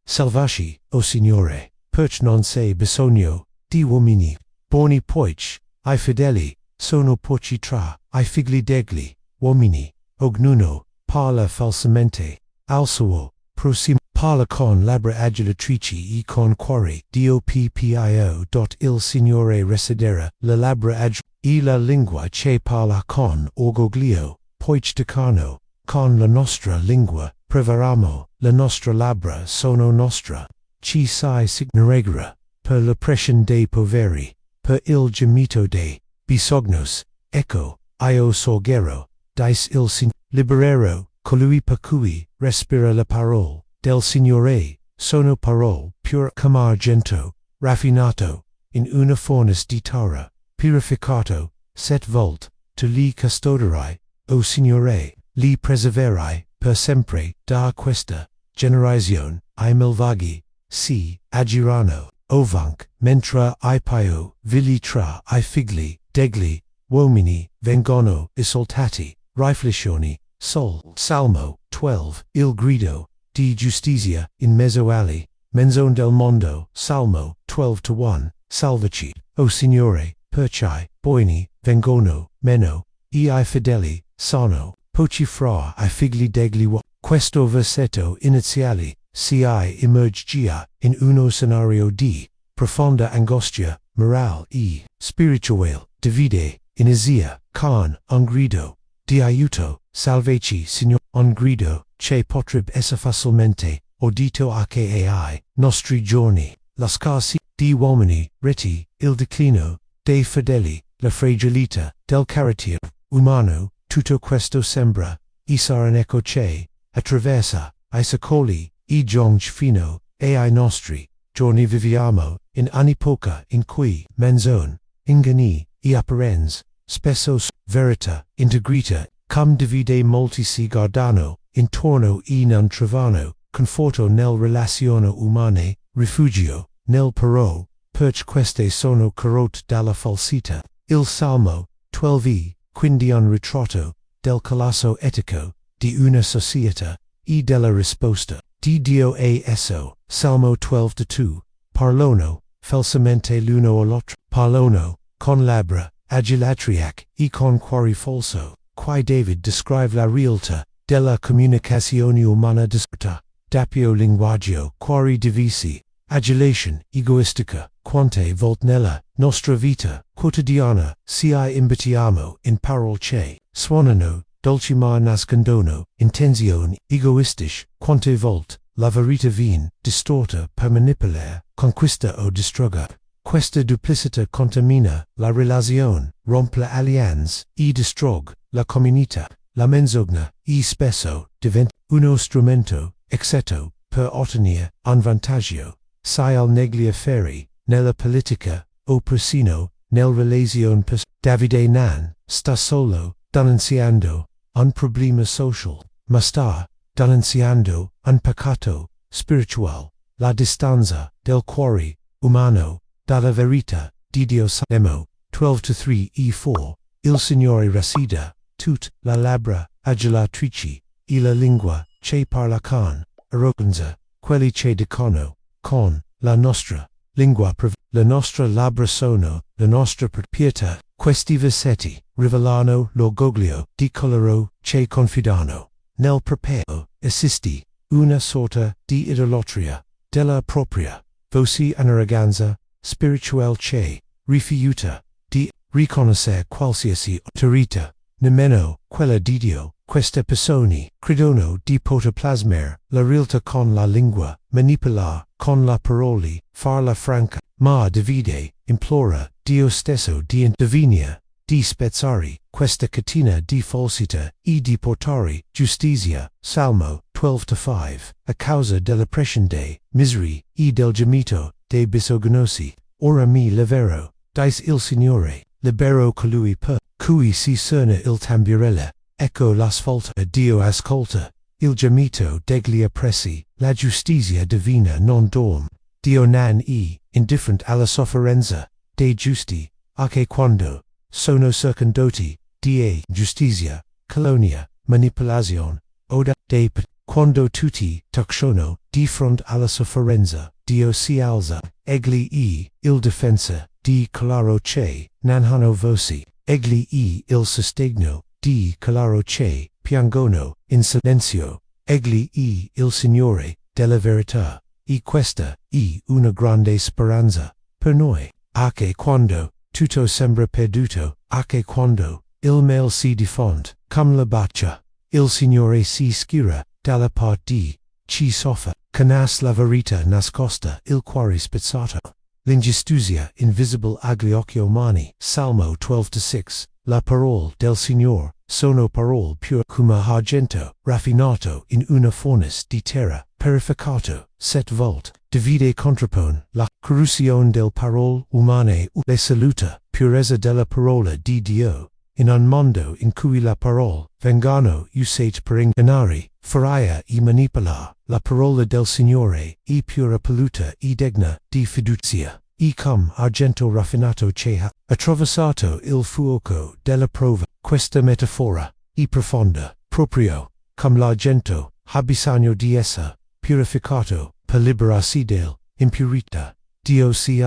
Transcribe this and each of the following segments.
Salvasci, o Signore, perch non sei bisogno di uomini, buoni poiché I fedeli sono pochi tra I figli degli uomini. Ognuno parla falsamente al suo prossimo, parla con labbra adulatrici e con cuore doppio. Il Signore residerà la labbra e la lingua che parla con orgoglio, poiché dicono, con la nostra lingua prevariamo, la nostra labbra sono nostra, ci si signoregua, per l'oppression dei poveri, per il gemito dei bisognos, ecco, io sorgero, dice il Signore, liberero, colui per cui respira la parole del Signore, sono parole pure come argento, raffinato, in una furnace di terra, purificato, 7 volte, tu li custoderai, o Signore, li preserverai, per sempre, da questa generazione, I malvagi, si agiranno, ovunque, mentre I paio, figli tra I figli, degli, uomini, vengono esaltati, riflessioni, Salmo 12, il grido, di giustizia, in mezzo alle, menzone del mondo, Salmo 12:1, salvaci, o Signore, perché, buoni, vengono, meno, I fedeli, sono, pochi fra I figli degli uomini. Questo versetto iniziale, si emergia, in uno scenario di profonda angoscia, morale e spirituale. Davide, inizia, con un grido di aiuto, salvaci Signore, un grido che potrebbe essere facilmente udito anche ai nostri giorni. La scarsità di uomini, reti, il declino dei fedeli, la fragilità del carattere umano, tutto questo sembra essere un eco che attraversa I secoli, I giorni fino ai nostri giorni. Viviamo in un'epoca in cui menzone, inganni e apparenze, spesso verità, integrità, come Davide molti si guardano intorno e non trovano conforto nelle relazioni umane, rifugio nel parole, perché queste sono corrotte dalla falsità. Il Salmo 12, quindi un ritratto del collasso etico di una società e della risposta di Dio a esso. Salmo 12:2, parlano falsamente l'uno all'altro, parlano con labbra adulatriache e con cuore falso. Qui David descrive la realtà della comunicazione umana distorta, doppio linguaggio, cuori divisi, adulation egoistica, quante volte nella nostra vita quotidiana ci imbattiamo in parole che suonano dolci ma nascondono intenzioni egoistiche. Quante volte la verità viene distorta per manipolare, conquista o distruggere. Questa duplicità contamina la relazione, rompe l'alleanza e distrugge la comunità. La menzogna e spesso diventa uno strumento ecceto per ottenere un vantaggio, sia negli affari, nella politica o persino nelle relazioni personali. Davide non sta solo denunziando un problema social, ma sta denunziando un peccato spirituale, la distanza del cuore umano dalla verità di Dio. Salmo 12:3 e 4, il Signore resida tut la labbra adulatrici e la lingua che parla con arroganza, quelli che dicono con la nostra lingua la nostra labbra sono la nostra proprietà. Questi versetti rivelano l'orgoglio di coloro che confidano nel proprio esisti, una sorta di idolatria della propria voce, un'arroganza spirituale che rifiuta di riconoscere qualsiasi autorità, nemmeno quella di Dio. Queste persone credono di poter plasmare la realtà con la lingua, manipolare con la parole, farla franca, ma Davide implora Dio stesso di intervenire, di spezzare questa catena di falsità e di portare giustizia. Salmo 12:5, a causa dell'oppressione dei miseri e del gemito dei bisognosi. Ora mi libero, dice il Signore, libero colui per cui si suona il tamburello. Ecco l'ascolta, Dio ascolta il gemito degli oppressi, la giustizia divina non dorme. Dio non è indifferente alla sofferenza dei giusti, anche quando sono circondati di giustizia, colonia, manipolazione, oda dei quando tutti tucciono di fronte alla sofferenza, Dio si alza, egli il difensa, di coloro che non hanno voce, egli il sostegno, di coloro che piangono in silenzio, egli il Signore della verità, e questa è una grande speranza per noi, anche quando tutto sembra perduto, anche quando il male si diffonde come la baccia, il Signore si schira dalla parte di chi soffre, conosce la verità nascosta, il cuore spezzato, l'ingiustizia invisibile agli occhi umani, Salmo 12:6, la parole del Signore sono parole pure come argento, raffinato in una furnace di terra, purificato 7 volte. Davide contrappone la corruzione delle parole umane le saluta, purezza della parola di Dio, in un mondo in cui la parole vengono usate per ingannare, ferire e manipolare, la parola del Signore è pura polluta e degna di fiducia, e come argento raffinato che ha attraversato il fuoco della prova. Questa metafora è profonda, proprio come l'argento ha bisogno di essere purificato per liberarsi dell'impurità. Dio si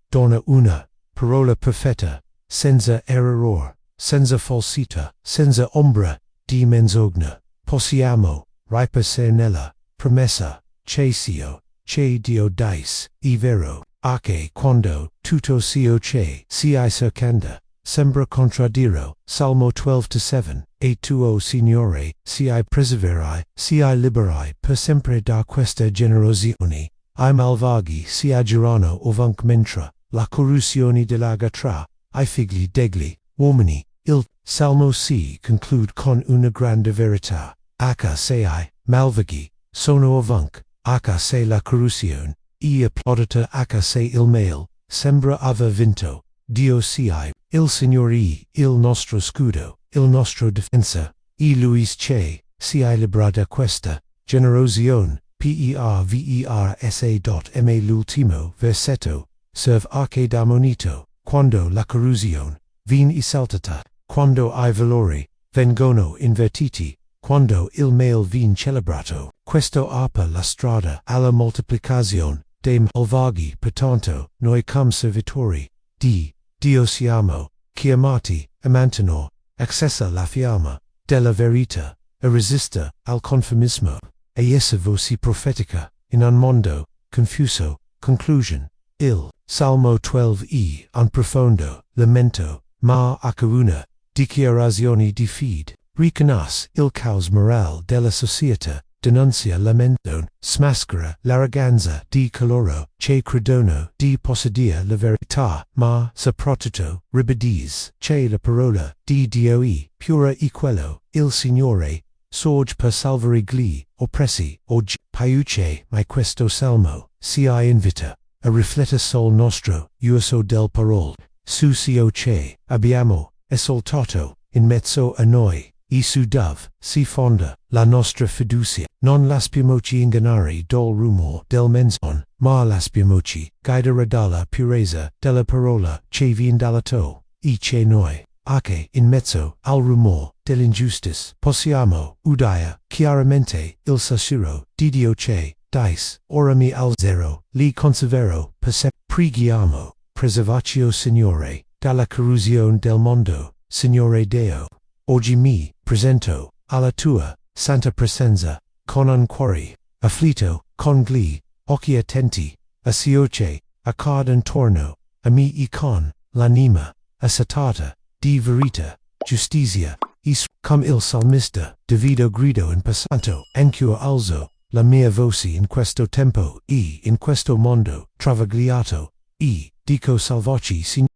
dona una parola perfetta, senza errore, senza falsità, senza ombra di menzogna. Possiamo riposare nella promessa che Dio dice è vero, anche quando tutto ciò che stai cercando sembra contraddire. Salmo 12:7. E tu, o Signore, preserverai, liberai per sempre da questa generazione. I malvagi si aggirano ovunque mentre la corruzione dilaga tra I figli degli uomini. Il Salmo si conclude con una grande verità. Anche se I malvagi sono ovunque, anche se la corruzione è applaudita, anche se il male sembra aver vinto, Dio il Signore il nostro scudo, il nostro difensa, e Lui che si libera da questa generazione. Perversa. L'ultimo versetto serve anche da monito. Quando la corruzione viene esaltata, quando I valori vengono invertiti, quando il male viene celebrato, questo apre la strada alla moltiplicazione dei malvagi. Pertanto, noi come servitori di Dio siamo chiamati a mantenere accesa la fiamma della verità, a resistere al conformismo, e essa voce profetica in un mondo confuso. Conclusion. Il Salmo 12 è un profondo lamento, ma anche una dichiarazione di fede. Riconosce il caos morale della società, denuncia lamento, smaschera l'arroganza di coloro che credono di possedere la verità, ma soprattutto ribadisce che la parola di Dio è pura e quello il Signore sorge per salvare gli oppressi. Oggi piace mai questo salmo si invita a riflettere sul nostro uso del parole, su ciò che abbiamo ascoltato in mezzo a noi, e su dove si fonda la nostra fiducia. Non lasciamoci ingannare dal rumore del menzogno, ma lasciamoci guidare dalla purezza della parola che viene dall'alto, e che noi, anche in mezzo al rumore dell'ingiustizia, possiamo udire chiaramente il susurro di Dio che dice, orami al zero, li conserverò per sempre. Preghiamo, preservaci, Signore, dalla corruzione del mondo. Signore Dio, oggi mi presento alla tua santa presenza con un cuore afflitto, con gli occhi attenti a ciò che accade intorno a me e con l'anima assatata di verità, giustizia e come il salmista Davide grido in passato, anch'io alzo la mia voce in questo tempo e in questo mondo travagliato, e dico salvaci, Signore.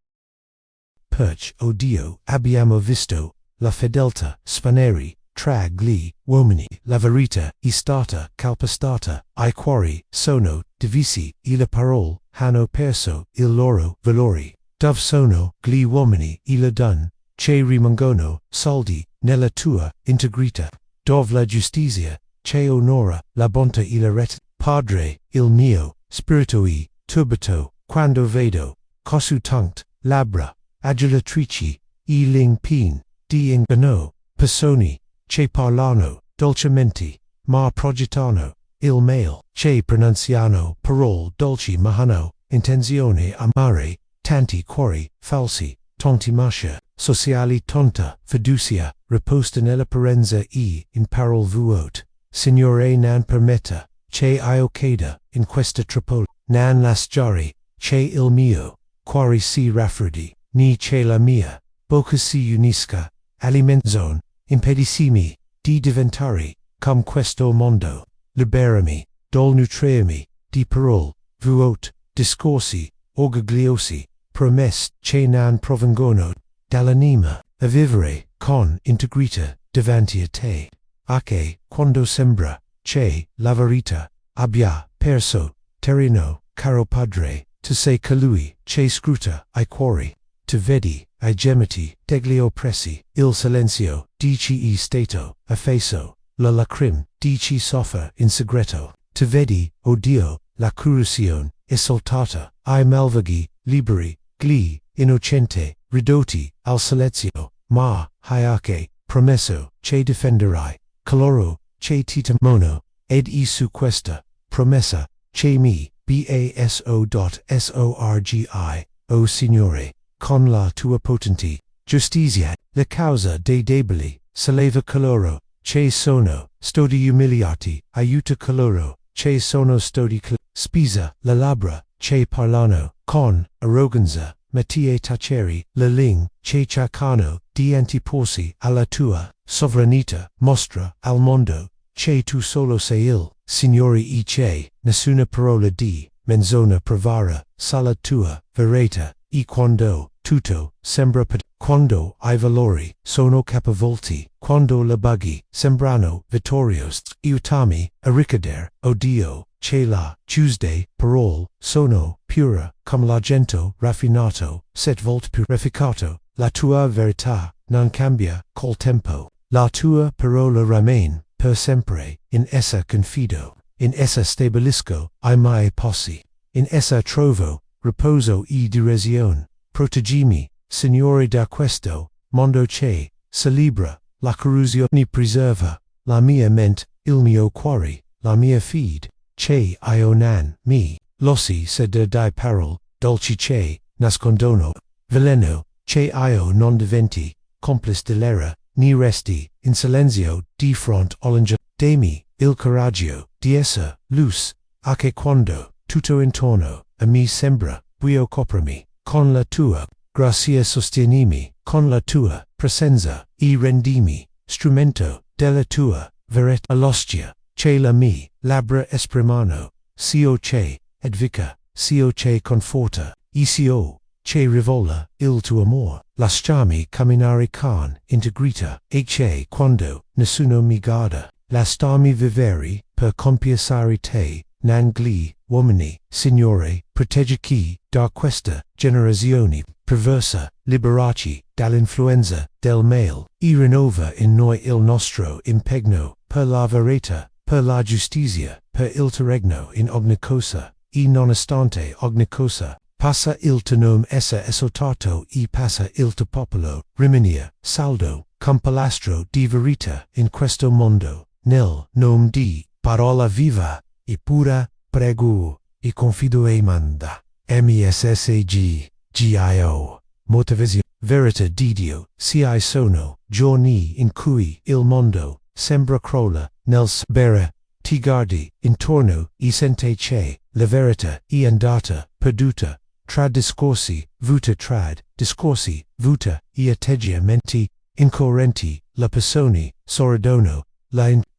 Perché, o Dio, abbiamo visto la fedeltà spanere tra gli uomini, la verità è stata calpestata, i cuori sono divisi e le parole hanno perso il loro valore. Dove sono gli uomini e le donne che rimangono saldi nella tua integrità? Dove la giustizia che onora la bontà e la rete? Padre, il mio spirito è turbato quando vedo così tante labbra agitatrici e ling pin di inganno, persone che parlano dolcemente ma progettano, il male, che pronunciano, parole dolci ma hanno intenzione amare, tanti cuori falsi, tonti mascia, sociali tonta, fiducia, riposta nella parenza in parole vuote. Signore non permetta, che io cada, in questa trappola, non lasciare, che il mio cuore si raffreddi, ni che la mia bocca si unisca, alimentzone, impedissimi di diventare, come questo mondo, liberami, dol nutriermi, di parole, vuote, discorsi, orgogliosi, promesse che non provengono dall'anima, a vivere con integrità davanti a te, anche quando sembra che la verità abbia perso terreno, caro padre, tu sei colui che scruta ai cuori, tu vedi ai gemiti degli oppressi, il silenzio di chi è stato offeso, la lacrime di chi soffre in segreto, tu vedi, o Dio, la corruzione esaltata, ai malvagi, liberi, gli innocenti, ridotti al silenzio, ma hai anche promesso che difenderai coloro che ti temono, ed su questa promessa che mi baso.sorgi, o Signore, con la tua potente giustizia, la causa dei deboli, solleva coloro che sono stati umiliati, aiuta coloro che sono stati spisa le labbra che parlano con arroganza, ma ti taceri le lingue che cercano di antiporsi alla tua sovranità, mostra al mondo che tu solo sei il Signore e che nessuna parola di menzogna provara sala tua verità, e quando tutto sembra quando I valori sono capovolti, quando le buggy sembrano vittoriosi, aiutami a ricadere, o Dio, che la Tuesday parole sono pura, come l'argento raffinato, 7 volte purificato, la tua verità non cambia col tempo, la tua parola rimane per sempre, in essa confido, in essa stabilisco I miei passi, in essa trovo riposo e direzione, proteggimi, Signore, da questo mondo che celebra la corruzione, preserva la mia mente, il mio cuore, la mia fede, che io non mi lossi sedere dai parole dolci che nascondono veleno, che io non diventi complice dell'era, ni resti in silenzio di fronte all'inganno. Demi il coraggio di essere luz, anche quando tutto intorno a me sembra buio. Coprimi con la tua grazia, sostienimi con la tua presenza e rendimi strumento della tua verità. All'ostia che le mie labbra esprimano, sia che edifica, sia che conforta, e sia che rivola il tuo amor. Lasciami camminare con integrità, e che quando nessuno mi guarda, lasciami vivere per compiacere te, non gli uomini. Signore, proteggi chi da questa generazione perversa, liberaci dall'influenza del male, e rinnova in noi il nostro impegno per la verità, per la giustizia, per il tuo regno in ogni cosa, e nonostante ogni cosa, passa il tuo nome essa esaltato e passa il tuo popolo, rimania saldo, come pilastro di verità in questo mondo, nel nome di parola viva e pura, prego e confido e manda, missg, gio, motivazione, verità di Dio. I sono giorni in cui il mondo sembra crolla nel sabere, ti guardi intorno e senti che la verità è andata perduta, tra discorsi, vuta trad discorsi, vuta e atteggiamenti incoerenti, le persone sorridono,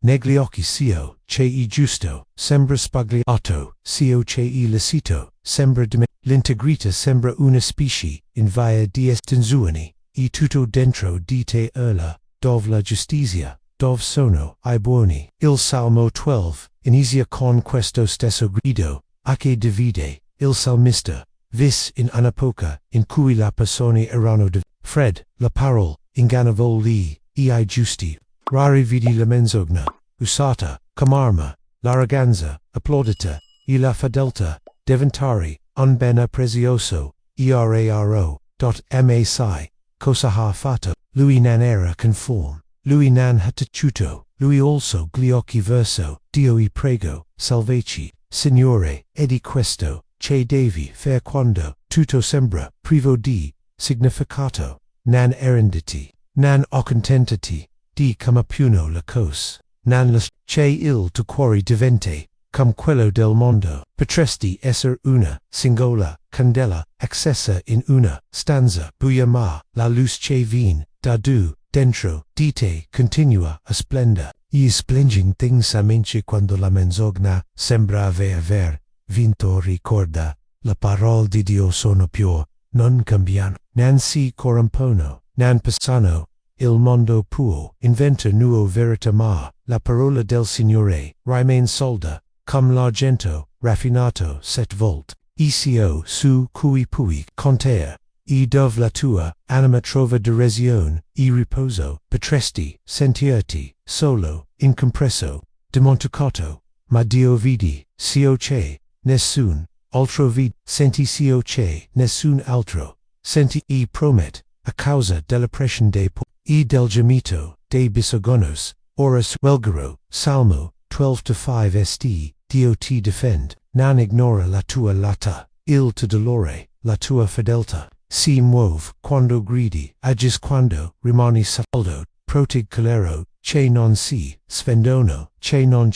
negli occhi sia che è giusto, sembra spagliato, sia che è lecito, sembra l'integrità sembra una specie in via di estinzione, e tutto dentro di te urla, dove la giustizia, dove sono I buoni. Il Salmo 12 inizia con questo stesso grido, anche Davide, il salmista, vis in un'epoca in cui le persone erano fred, la parole, ingannevoli, e I giusti, rari vidi la menzogna, usata, come arma, l'arroganza, applaudita, e la fedeltà, diventare, un bene prezioso, ma sai, cosa ha fatto, lui non era conforme, lui non ha taciuto, lui also gli occhi verso, Dio I prego, salveci, Signore, e di questo, che devi fare quando, tutto sembra, privo di, significato, nan erenditi, nan accontentati, di come puno la cos, nan las, che il tuo cuore divente, come quello del mondo, potresti essere una, singola, candela, accessa in una, stanza, buia ma, la luce che vien, da du, dentro, di te, continua, a splenda, gli splending things a mente quando la menzogna, sembra aver, vinto ricorda, la parole di Dio sono pure, non cambiano, nan si corrompono, nan passano, il mondo può, inventa nuovo verità ma, la parola del Signore, rimane solda, come l'argento, raffinato 7 volt, ECO su cui pui contea, e dove la tua anima trova direzione, e riposo, potresti sentirti solo, incompreso, dimenticato, ma Dio vidi, cio che, nessun altro vidi, senti cio che, nessun altro, senti e promet, a causa della pressione dei e del gemito, dei bisognos, oras welgaro, Salmo 12-5 st, Dio ti difend, non ignora la tua latta, il tuo dolore, la tua fedeltà, si muove, quando gridi, agis quando, rimani saldo, protig colero, che non si, svendono, che non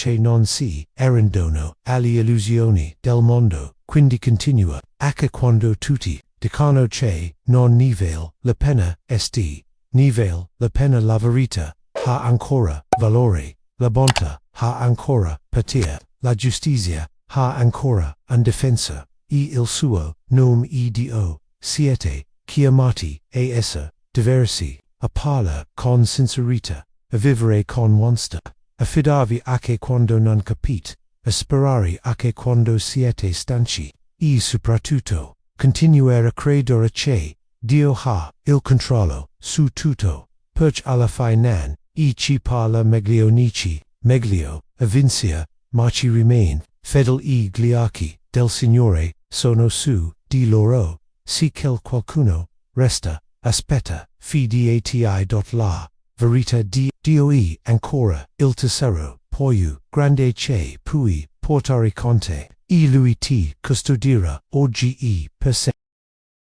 si, arrendono, alle illusioni del mondo, quindi continua, anche quando tutti, dicono che, non ne vale, la pena, st, ne vale, la pena la verità, ha ancora, valore, la bontà, ha ancora, patia, la giustizia, ha ancora, un difensa, e il suo, nome e Dio, siete, chiamati, e essa, diversi, a parla con sincerità, a vivere con onestà, a fidarvi anche quando non capite, a sperare anche quando siete stanchi, e soprattutto, continuare a credere che, Dio ha, il controllo, su tutto, perché alla fine, e ci parla meglio nici, meglio, a vincia, ma ci rimane, fedeli gli occhi, del Signore, sono su, di loro, si qualcuno, resta, aspetta, fidati la, verità di Dio e ancora, il tesoro, poi, grande che pui, portare con te, e lui ti custodirà, oggi e per sempre.